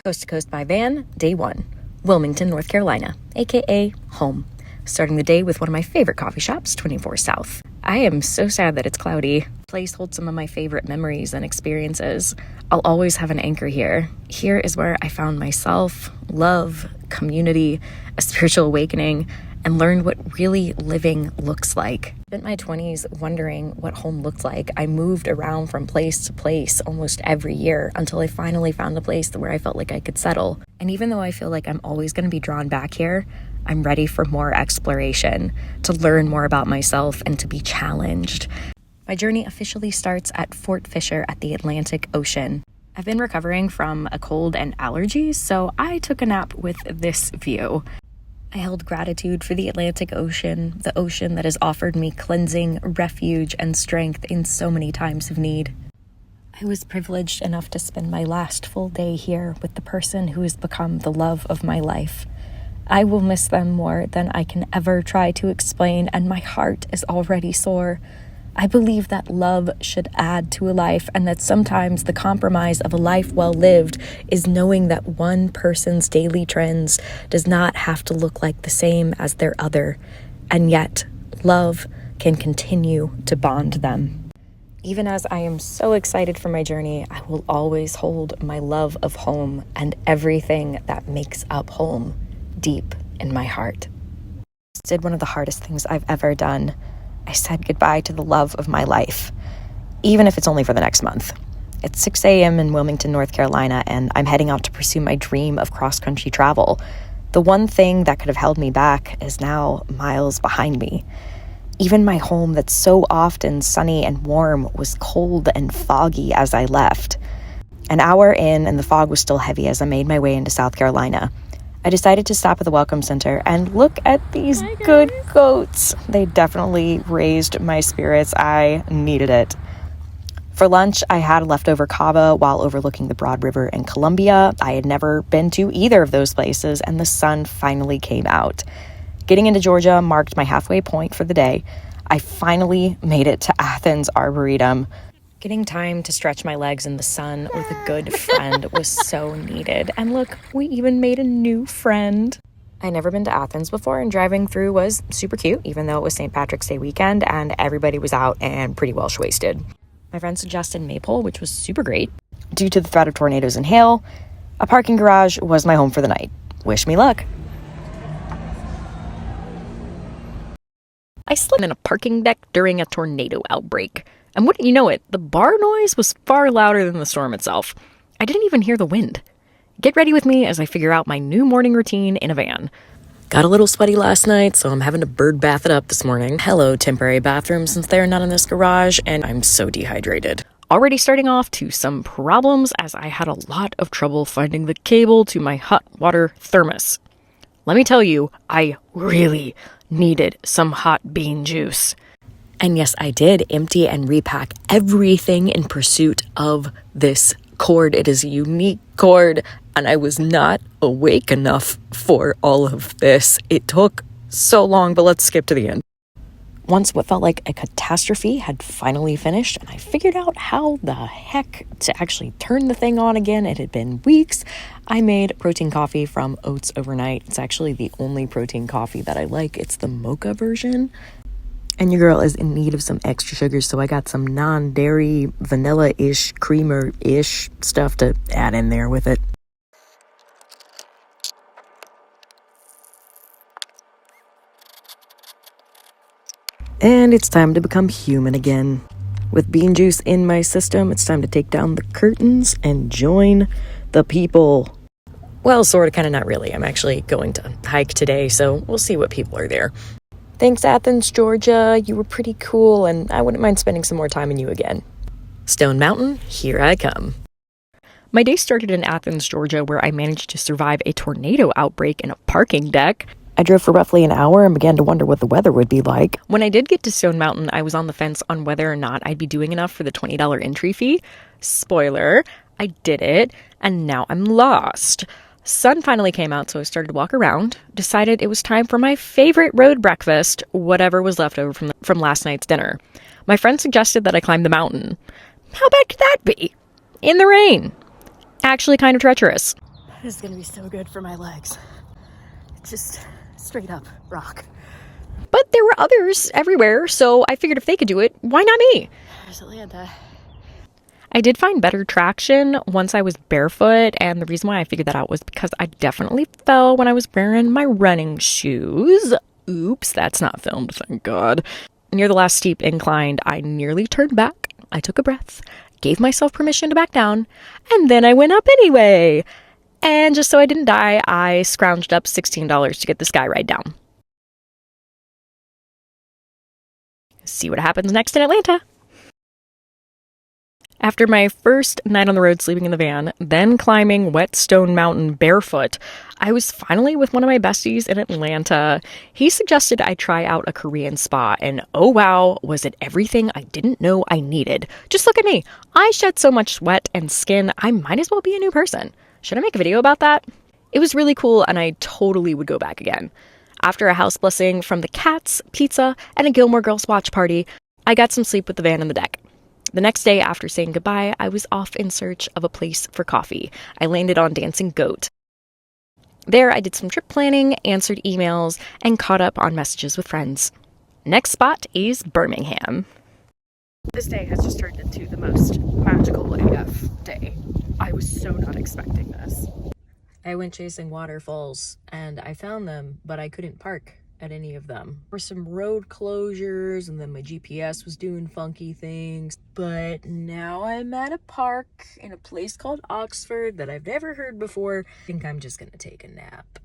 Coast to Coast by van, day 1. Wilmington, North Carolina, aka home. Starting the day with one of my favorite coffee shops, 24 South. I am so sad that it's cloudy. The place holds some of my favorite memories and experiences. I'll always have an anchor here. Here is where I found myself, love, community, a spiritual awakening, and learned what really living looks like. I spent my 20s wondering what home looked like. I moved around from place to place almost every year until I finally found a place where I felt like I could settle. And even though I feel like I'm always going to be drawn back here, I'm ready for more exploration, to learn more about myself and to be challenged. My journey officially starts at Fort Fisher at the Atlantic Ocean. I've been recovering from a cold and allergies, so I took a nap with this view. I held gratitude for the Atlantic Ocean, the ocean that has offered me cleansing, refuge, and strength in so many times of need. I was privileged enough to spend my last full day here with the person who has become the love of my life. I will miss them more than I can ever try to explain, and my heart is already sore. I believe that love should add to a life, and that sometimes the compromise of a life well lived is knowing that one person's daily trends does not have to look like the same as their other, and yet love can continue to bond them. Even as I am so excited for my journey, I will always hold my love of home and everything that makes up home deep in my heart. I did one of the hardest things I've ever done. I said goodbye to the love of my life, even if it's only for the next month. It's 6 a.m. in Wilmington, North Carolina, and I'm heading out to pursue my dream of cross-country travel. The one thing that could have held me back is now miles behind me. Even my home that's so often sunny and warm was cold and foggy as I left. An hour in, and the fog was still heavy as I made my way into South Carolina. I decided to stop at the Welcome Center and look at these good goats. They definitely raised my spirits. I needed it. For lunch, I had a leftover kava while overlooking the Broad River in Columbia. I had never been to either of those places, and the sun finally came out. Getting into Georgia marked my halfway point for the day. I finally made it to Athens Arboretum. Getting time to stretch my legs in the sun with a good friend was so needed. And look, we even made a new friend. I'd never been to Athens before, and driving through was super cute, even though it was St. Patrick's Day weekend and everybody was out and pretty Welsh wasted. My friend suggested Maple, which was super great. Due to the threat of tornadoes and hail, a parking garage was my home for the night. Wish me luck. I slept in a parking deck during a tornado outbreak. And wouldn't you know it, the bar noise was far louder than the storm itself. I didn't even hear the wind. Get ready with me as I figure out my new morning routine in a van. Got a little sweaty last night, so I'm having to bird bath it up this morning. Hello, temporary bathroom, since they're not in this garage, and I'm so dehydrated. Already starting off to some problems, as I had a lot of trouble finding the cable to my hot water thermos. Let me tell you, I really needed some hot bean juice. And yes, I did empty and repack everything in pursuit of this cord. It is a unique cord, and I was not awake enough for all of this. It took so long, but let's skip to the end. Once what felt like a catastrophe had finally finished, and I figured out how the heck to actually turn the thing on again, it had been weeks, I made protein coffee from oats overnight. It's actually the only protein coffee that I like. It's the mocha version. And your girl is in need of some extra sugar, so I got some non-dairy, vanilla-ish, creamer-ish stuff to add in there with it. And it's time to become human again. With bean juice in my system, it's time to take down the curtains and join the people. Well, sort of, kind of, not really. I'm actually going to hike today, so we'll see what people are there. Thanks, Athens, Georgia. You were pretty cool, and I wouldn't mind spending some more time in you again. Stone Mountain, here I come. My day started in Athens, Georgia, where I managed to survive a tornado outbreak in a parking deck. I drove for roughly an hour and began to wonder what the weather would be like. When I did get to Stone Mountain, I was on the fence on whether or not I'd be doing enough for the $20 entry fee. Spoiler, I did it, and now I'm lost. Sun finally came out, so I started to walk around, decided it was time for my favorite road breakfast, whatever was left over from last night's dinner. My friend suggested that I climb the mountain. How bad could that be? In the rain. Actually kind of treacherous. is gonna be so good for my legs. It's just straight up rock. But there were others everywhere, so I figured if they could do it, why not me? There's Atlanta. I did find better traction once I was barefoot, and the reason why I figured that out was because I definitely fell when I was wearing my running shoes. Oops, that's not filmed, thank God. Near the last steep incline, I nearly turned back. I took a breath, gave myself permission to back down, and then I went up anyway. And just so I didn't die, I scrounged up $16 to get this guy ride down. See what happens next in Atlanta. After my first night on the road sleeping in the van, then climbing Whetstone Mountain barefoot, I was finally with one of my besties in Atlanta. He suggested I try out a Korean spa, and oh wow, was it everything I didn't know I needed. Just look at me. I shed so much sweat and skin, I might as well be a new person. Should I make a video about that? It was really cool, and I totally would go back again. After a house blessing from the cats, pizza, and a Gilmore Girls watch party, I got some sleep with the van on the deck. The next day, after saying goodbye, I was off in search of a place for coffee. I landed on Dancing Goat. There, I did some trip planning, answered emails, and caught up on messages with friends. Next spot is Birmingham. This day has just turned into the most magical AF day. I was so not expecting this. I went chasing waterfalls, and I found them, but I couldn't park at any of them. There were some road closures, and then my GPS was doing funky things. But now I'm at a park in a place called Oxford that I've never heard before. I think I'm just gonna take a nap.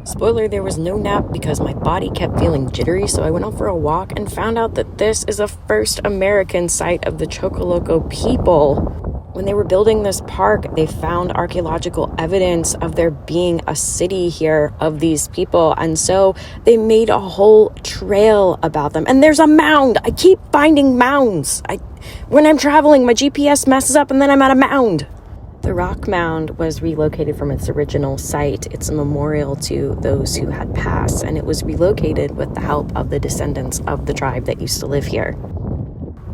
Spoiler, there was no nap because my body kept feeling jittery, so I went out for a walk and found out that this is a first American site of the Occolocco people. When they were building this park, they found archaeological evidence of there being a city here of these people. And so they made a whole trail about them. And there's a mound. I keep finding mounds. When I'm traveling, my GPS messes up and then I'm at a mound. The rock mound was relocated from its original site. It's a memorial to those who had passed, and it was relocated with the help of the descendants of the tribe that used to live here.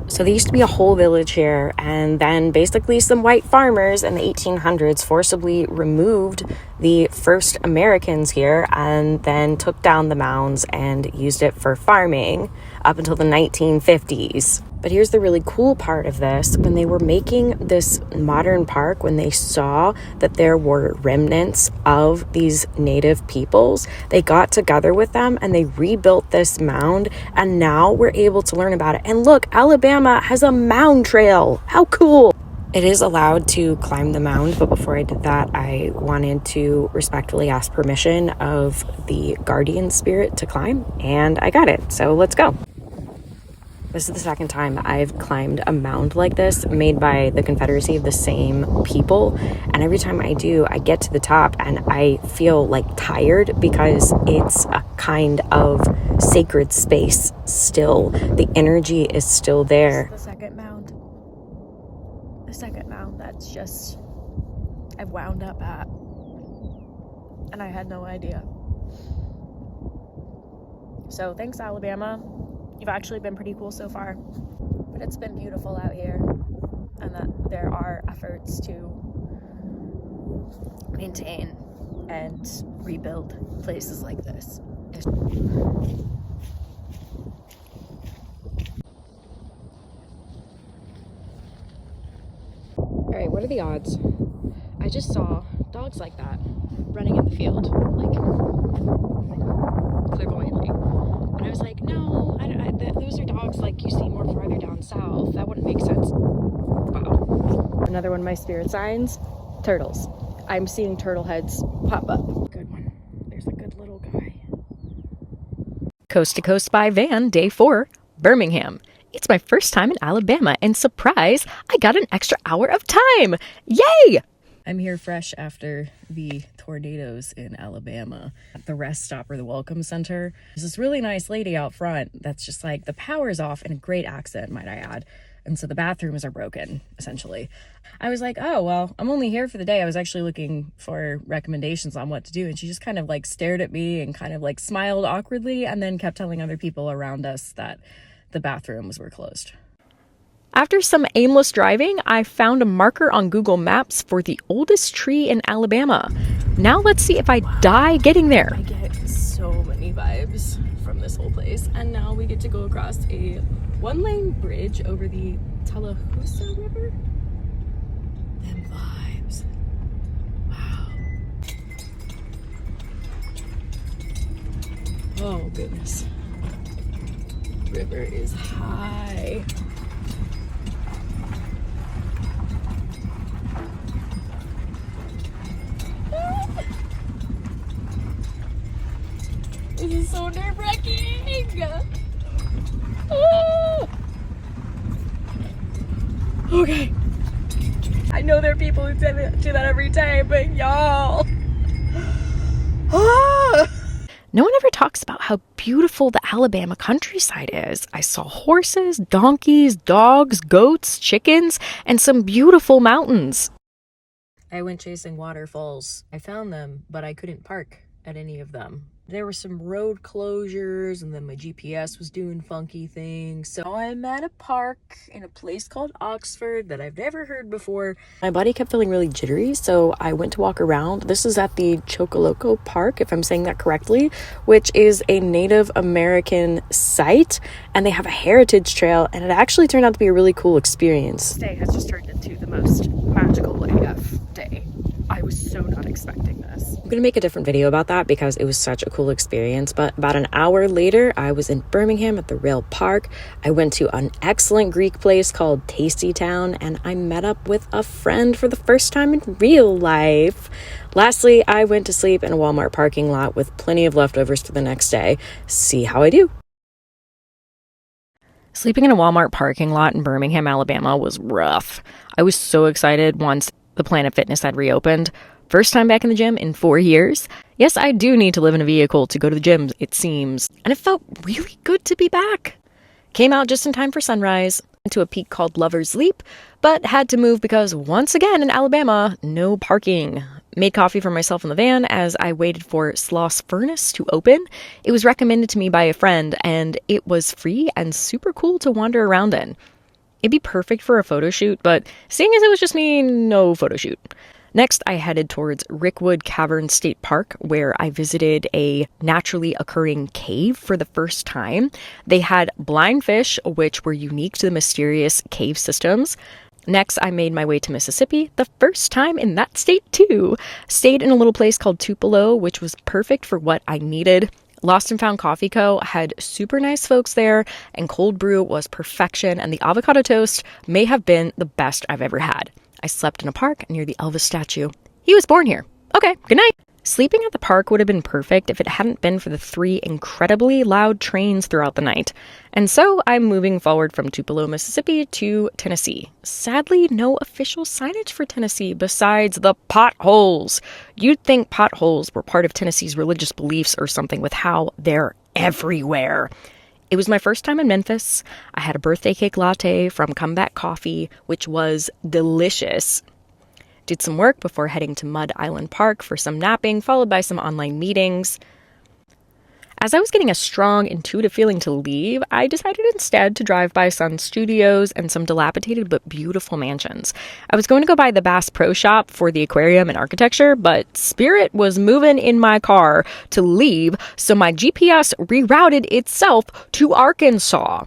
So there used to be a whole village here, and then basically some white farmers in the 1800s forcibly removed the first Americans here and then took down the mounds and used it for farming up until the 1950s. But here's the really cool part of this. When they were making this modern park, when they saw that there were remnants of these native peoples, they got together with them and they rebuilt this mound, and now we're able to learn about it. And look, Alabama has a mound trail. How cool! It is allowed to climb the mound, but before I did that, I wanted to respectfully ask permission of the guardian spirit to climb, and I got it. So let's go. This is the second time I've climbed a mound like this made by the Confederacy of the same people. And every time I do, I get to the top and I feel like tired because it's a kind of sacred space still. The energy is still there. This is the second mound. The second mound that's just, I've wound up at. And I had no idea. So thanks, Alabama. You've actually been pretty cool so far, but it's been beautiful out here, and that there are efforts to maintain and rebuild places like this. All right, what are the odds? I just saw dogs like that running in the field, like clairvoyantly. And I was like, no, those are dogs like you see more farther down south. That wouldn't make sense. Wow. Another one of my spirit signs, turtles. I'm seeing turtle heads pop up. Good one. There's a good little guy. Coast to Coast by van, day 4, Birmingham. It's my first time in Alabama, and surprise, I got an extra hour of time. Yay! I'm here fresh after the tornadoes in Alabama. At the rest stop or the welcome center, there's this really nice lady out front that's just like, the power's off, in a great accent, might I add. And so the bathrooms are broken, essentially. I was like, oh, well, I'm only here for the day. I was actually looking for recommendations on what to do. And she just kind of like stared at me and kind of like smiled awkwardly and then kept telling other people around us that the bathrooms were closed. After some aimless driving, I found a marker on Google Maps for the oldest tree in Alabama. Now let's see if I die getting there. I get so many vibes from this whole place. And now we get to go across a one-lane bridge over the Tallahassee River. Them vibes. Wow. Oh, goodness. River is high. This is so nerve-wracking. Oh. Okay. I know there are people who do that every day, but y'all. No one ever talks about how beautiful the Alabama countryside is. I saw horses, donkeys, dogs, goats, chickens, and some beautiful mountains. I went chasing waterfalls. I found them, but I couldn't park at any of them. There were some road closures, and then my GPS was doing funky things. So I'm at a park in a place called Oxford that I've never heard before. My body kept feeling really jittery, so I went to walk around. This is at the Occolocco Park, if I'm saying that correctly, which is a Native American site, and they have a heritage trail, and it actually turned out to be a really cool experience. This day has just turned into the most magical AF day. I was so not expecting this. I'm gonna make a different video about that because it was such a cool experience. But about an hour later, I was in Birmingham at the rail park. I went to an excellent Greek place called Tasty Town, and I met up with a friend for the first time in real life. Lastly, I went to sleep in a Walmart parking lot with plenty of leftovers for the next day. See how I do. Sleeping in a Walmart parking lot in Birmingham, Alabama was rough. I was so excited once the Planet Fitness had reopened. First time back in the gym in 4 years. Yes, I do need to live in a vehicle to go to the gym, it seems. And it felt really good to be back. Came out just in time for sunrise, went to a peak called Lover's Leap, but had to move because once again in Alabama, no parking. Made coffee for myself in the van as I waited for Sloss Furnace to open. It was recommended to me by a friend, and it was free and super cool to wander around in. It'd be perfect for a photo shoot, but seeing as it was just me, no photo shoot. Next, I headed towards Rickwood Cavern State Park, where I visited a naturally occurring cave for the first time. They had blind fish, which were unique to the mysterious cave systems. Next, I made my way to Mississippi, the first time in that state too. Stayed in a little place called Tupelo, which was perfect for what I needed. Lost and Found Coffee Co. had super nice folks there, and cold brew was perfection, and the avocado toast may have been the best I've ever had. I slept in a park near the Elvis statue. He was born here. Okay, good night. Sleeping at the park would have been perfect if it hadn't been for the 3 incredibly loud trains throughout the night. And so I'm moving forward from Tupelo, Mississippi to Tennessee. Sadly, no official signage for Tennessee besides the potholes. You'd think potholes were part of Tennessee's religious beliefs or something with how they're everywhere. It was my first time in Memphis. I had a birthday cake latte from Comeback Coffee, which was delicious. Did some work before heading to Mud Island Park for some napping, followed by some online meetings. As I was getting a strong, intuitive feeling to leave, I decided instead to drive by Sun Studios and some dilapidated but beautiful mansions. I was going to go by the Bass Pro Shop for the aquarium and architecture, but Spirit was moving in my car to leave, so my GPS rerouted itself to Arkansas.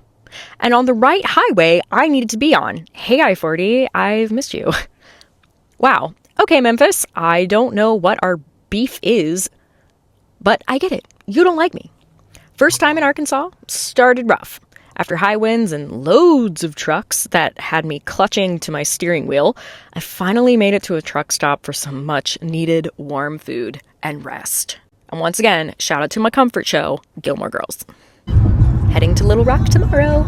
And on the right highway I needed to be on. Hey, I-40, I've missed you. Wow. Okay, Memphis, I don't know what our beef is, but I get it. You don't like me. First time in Arkansas, started rough. After high winds and loads of trucks that had me clutching to my steering wheel, I finally made it to a truck stop for some much needed warm food and rest. And once again, shout out to my comfort show, Gilmore Girls. Heading to Little Rock tomorrow.